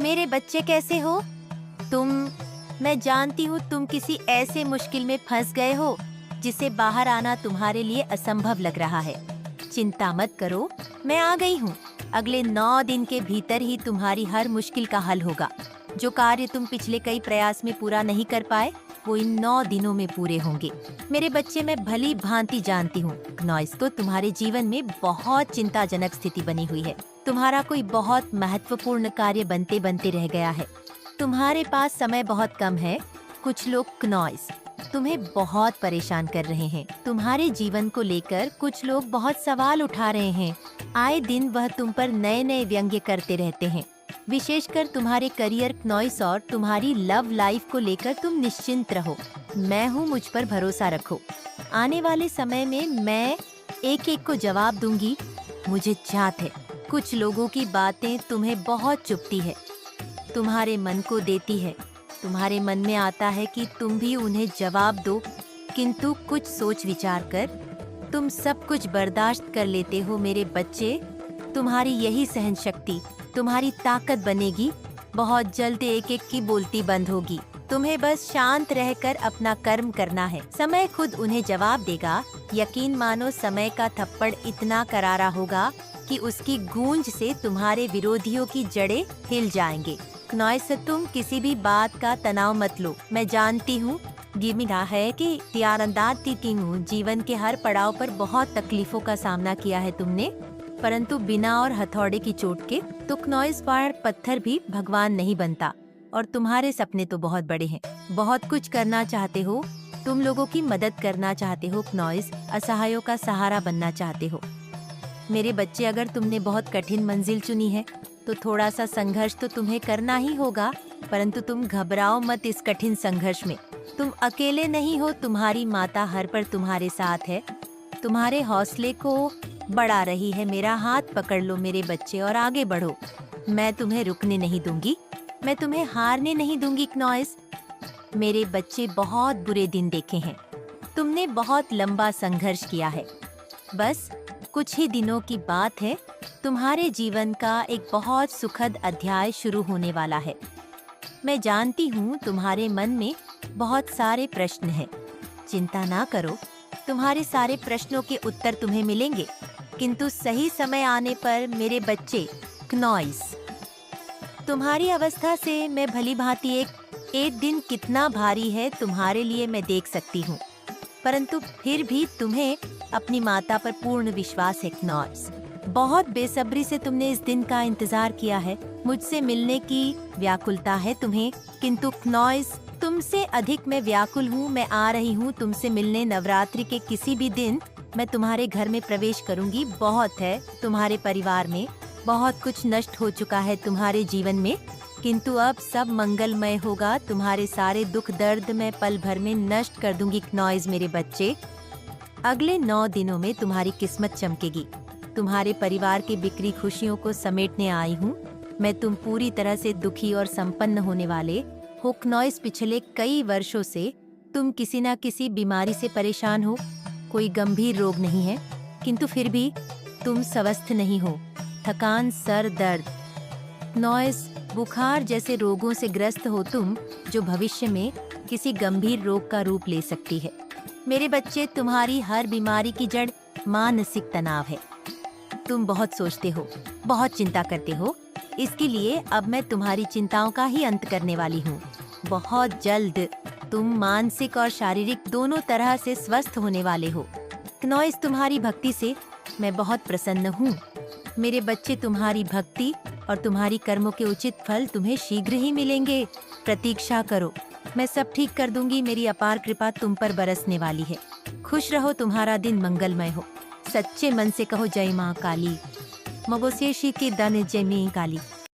मेरे बच्चे कैसे हो तुम? मैं जानती हूँ तुम किसी ऐसे मुश्किल में फंस गए हो जिसे बाहर आना तुम्हारे लिए असंभव लग रहा है। चिंता मत करो, मैं आ गई हूँ। अगले 9 दिन के भीतर ही तुम्हारी हर मुश्किल का हल होगा। जो कार्य तुम पिछले कई प्रयास में पूरा नहीं कर पाए वो इन 9 दिनों में पूरे होंगे। मेरे बच्चे, मैं भली भांति जानती हूँ नॉइस तो तुम्हारे जीवन में बहुत चिंताजनक स्थिति बनी हुई है। तुम्हारा कोई बहुत महत्वपूर्ण कार्य बनते बनते रह गया है। तुम्हारे पास समय बहुत कम है। कुछ लोग नॉइस तुम्हें बहुत परेशान कर रहे हैं। तुम्हारे जीवन को लेकर कुछ लोग बहुत सवाल उठा रहे हैं। आए दिन वह तुम पर नए नए व्यंग्य करते रहते हैं। विशेषकर तुम्हारे करियर नॉइस और तुम्हारी लव लाइफ को लेकर तुम निश्चिंत रहो। मैं हूँ, मुझ पर भरोसा रखो। आने वाले समय में मैं एक एक को जवाब दूंगी। मुझे चाहत है कुछ लोगों की बातें तुम्हें बहुत चुभती है, तुम्हारे मन को देती है। तुम्हारे मन में आता है कि तुम भी उन्हें जवाब दो, किंतु कुछ सोच विचार कर तुम सब कुछ बर्दाश्त कर लेते हो। मेरे बच्चे, तुम्हारी यही सहन शक्ति तुम्हारी ताकत बनेगी। बहुत जल्द एक एक की बोलती बंद होगी। तुम्हें बस शांत रहकर अपना कर्म करना है। समय खुद उन्हें जवाब देगा। यकीन मानो, समय का थप्पड़ इतना करारा होगा कि उसकी गूंज से तुम्हारे विरोधियों की जड़ें हिल जाएंगे। नॉइस, तुम किसी भी बात का तनाव मत लो। मैं जानती हूँ ये मिला है कि जीवन के हर पड़ाव पर बहुत तकलीफों का सामना किया है तुमने, परंतु बिना और हथौड़े की चोट के तो नॉइस पर पत्थर भी भगवान नहीं बनता। और तुम्हारे सपने तो बहुत बड़े हैं। बहुत कुछ करना चाहते हो, तुम लोगों की मदद करना चाहते हो नॉइस, असहायों का सहारा बनना चाहते हो। मेरे बच्चे, अगर तुमने बहुत कठिन मंजिल चुनी है तो थोड़ा सा संघर्ष तो तुम्हें करना ही होगा, परंतु तुम घबराओ मत इस कठिन संघर्ष में। तुम अकेले नहीं हो, तुम्हारी माता हर पर तुम्हारे साथ है। तुम्हारे हौसले को बढ़ा रही है। मेरा हाथ पकड़ लो मेरे बच्चे और आगे बढ़ो। मैं तुम्हें रुकने नहीं दूंगी, मैं तुम्हें हारने नहीं दूंगी नॉइस। मेरे बच्चे, बहुत बुरे दिन देखे हैं। तुमने बहुत लंबा संघर्ष किया है। बस कुछ ही दिनों की बात है, तुम्हारे जीवन का एक बहुत सुखद अध्याय शुरू होने वाला है। मैं जानती हूँ तुम्हारे मन में बहुत सारे प्रश्न हैं। चिंता ना करो, तुम्हारे सारे प्रश्नों के उत्तर तुम्हें मिलेंगे, किंतु सही समय आने पर मेरे बच्चे नॉइस, तुम्हारी अवस्था से मैं भली भांति एक दिन कितना भारी है तुम्हारे लिए मैं देख सकती हूँ, परंतु फिर भी तुम्हें अपनी माता पर पूर्ण विश्वास है नॉइस। बहुत बेसब्री से तुमने इस दिन का इंतजार किया है। मुझसे मिलने की व्याकुलता है तुम्हें, किंतु नॉइस, तुमसे अधिक मैं व्याकुल हूँ। मैं आ रही हूँ तुमसे मिलने। नवरात्रि के किसी भी दिन मैं तुम्हारे घर में प्रवेश करूंगी। बहुत है तुम्हारे परिवार में, बहुत कुछ नष्ट हो चुका है तुम्हारे जीवन में, किंतु अब सब मंगलमय होगा। तुम्हारे सारे दुख दर्द मैं पल भर में नष्ट कर दूंगी नॉइस। मेरे बच्चे, अगले 9 दिनों में तुम्हारी किस्मत चमकेगी। तुम्हारे परिवार की बिखरी खुशियों को समेटने आई हूँ मैं। तुम पूरी तरह से दुखी और संपन्न होने वाले हो नॉइस। पिछले कई वर्षों से तुम किसी न किसी बीमारी से परेशान हो। कोई गंभीर रोग नहीं है, किंतु फिर भी तुम स्वस्थ नहीं हो। थकान, सर दर्द, नॉइस, बुखार जैसे रोगों से ग्रस्त हो तुम, जो भविष्य में किसी गंभीर रोग का रूप ले सकती है। मेरे बच्चे, तुम्हारी हर बीमारी की जड़ मानसिक तनाव है। तुम बहुत सोचते हो, बहुत चिंता करते हो। इसके लिए अब मैं तुम्हारी चिंताओं का ही अंत करने वाली हूँ। बहुत जल्द तुम मानसिक और शारीरिक दोनों तरह से स्वस्थ होने वाले हो नॉइस। तुम्हारी भक्ति से मैं बहुत प्रसन्न हूँ। मेरे बच्चे, तुम्हारी भक्ति और तुम्हारी कर्मों के उचित फल तुम्हें शीघ्र ही मिलेंगे। प्रतीक्षा करो, मैं सब ठीक कर दूंगी। मेरी अपार कृपा तुम पर बरसने वाली है। खुश रहो, तुम्हारा दिन मंगलमय हो। सच्चे मन से कहो जय माँ काली। मगोसेशी की दन जय में काली।